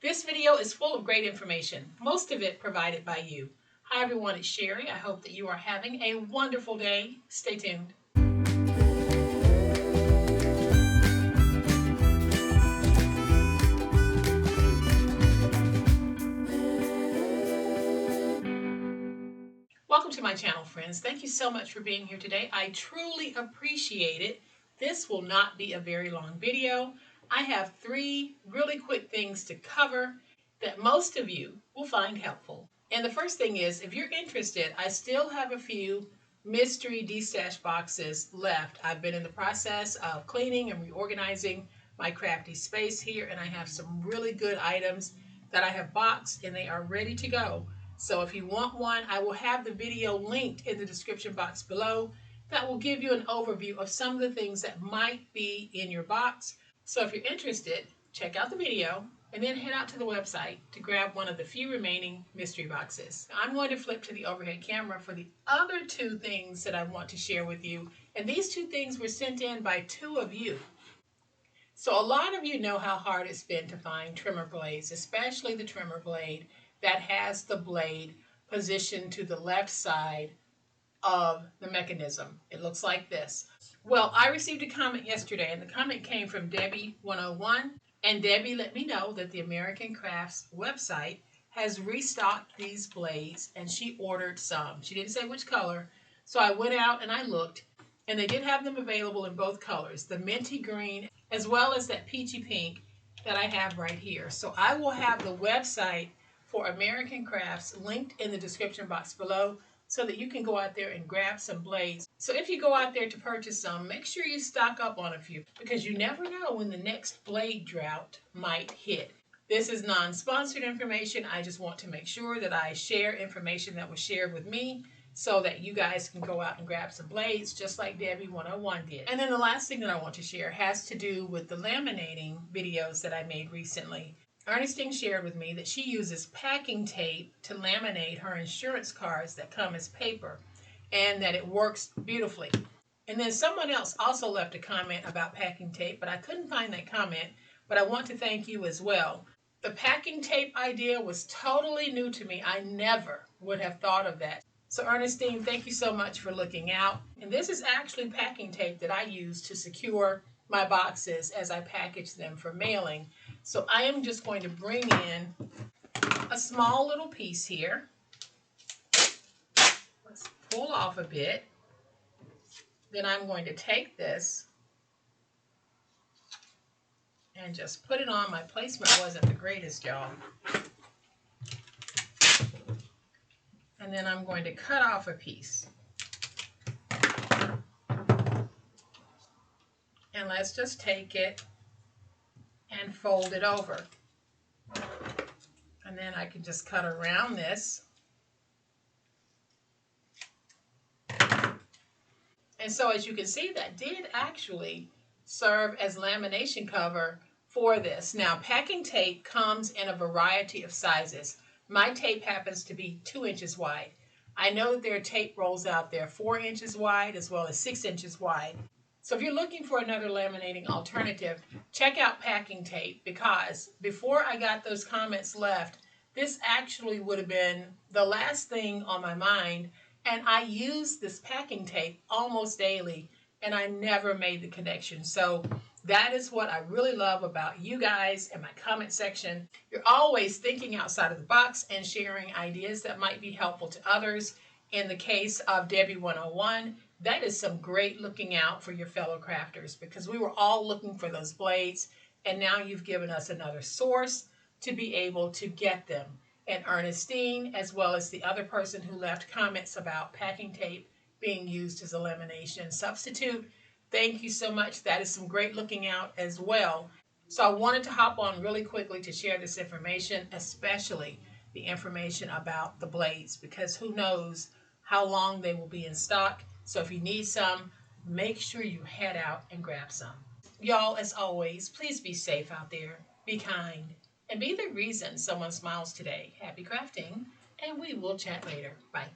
This video is full of great information, most of it provided by you. Hi everyone, it's Sherry. I hope that you are having a wonderful day. Stay tuned. Welcome to my channel, friends. Thank you so much for being here today. I truly appreciate it. This will not be a very long video. I have 3 really quick things to cover that most of you will find helpful. And the first thing is, if you're interested, I still have a few mystery de-stash boxes left. I've been in the process of cleaning and reorganizing my crafty space here, and I have some really good items that I have boxed and they are ready to go. So if you want one, I will have the video linked in the description box below. That will give you an overview of some of the things that might be in your box. So if you're interested, check out the video and then head out to the website to grab one of the few remaining mystery boxes. I'm going to flip to the overhead camera for the other 2 things that I want to share with you. And these 2 things were sent in by 2 of you. So a lot of you know how hard it's been to find trimmer blades, especially the trimmer blade that has the blade positioned to the left side of the mechanism. It looks like this. Well, I received a comment yesterday, and the comment came from Debbie101, and Debbie let me know that the American Crafts website has restocked these blades, and she ordered some. She didn't say which color, so I went out and I looked, and they did have them available in both colors, the minty green as well as that peachy pink that I have right here. So I will have the website for American Crafts linked in the description box below, so that you can go out there and grab some blades. So if you go out there to purchase some, make sure you stock up on a few, because you never know when the next blade drought might hit. This is non-sponsored information. I just want to make sure that I share information that was shared with me so that you guys can go out and grab some blades just like Debbie101 did. And then the last thing that I want to share has to do with the laminating videos that I made recently. Ernestine shared with me that she uses packing tape to laminate her insurance cards that come as paper, and that it works beautifully. And then someone else also left a comment about packing tape, but I couldn't find that comment, but I want to thank you as well. The packing tape idea was totally new to me. I never would have thought of that. So Ernestine, thank you so much for looking out. And this is actually packing tape that I use to secure my boxes as I package them for mailing. So I am just going to bring in a small little piece here. Let's pull off a bit. Then I'm going to take this and just put it on. My placement wasn't the greatest, y'all. And then I'm going to cut off a piece. And let's just take it and fold it over. And then I can just cut around this. And so as you can see, that did actually serve as lamination cover for this. Now, packing tape comes in a variety of sizes. My tape happens to be 2 inches wide. I know that there are tape rolls out there 4 inches wide as well as 6 inches wide. So if you're looking for another laminating alternative, check out packing tape, because before I got those comments left, this actually would have been the last thing on my mind, and I use this packing tape almost daily, and I never made the connection. So that is what I really love about you guys and my comment section. You're always thinking outside of the box and sharing ideas that might be helpful to others. In the case of Debbie101, that is some great looking out for your fellow crafters, because we were all looking for those blades, and now you've given us another source to be able to get them. And Ernestine, as well as the other person who left comments about packing tape being used as a lamination substitute, thank you so much. That is some great looking out as well. So I wanted to hop on really quickly to share this information, especially the information about the blades, because who knows how long they will be in stock. So if you need some, make sure you head out and grab some. Y'all, as always, please be safe out there, be kind, and be the reason someone smiles today. Happy crafting, and we will chat later. Bye.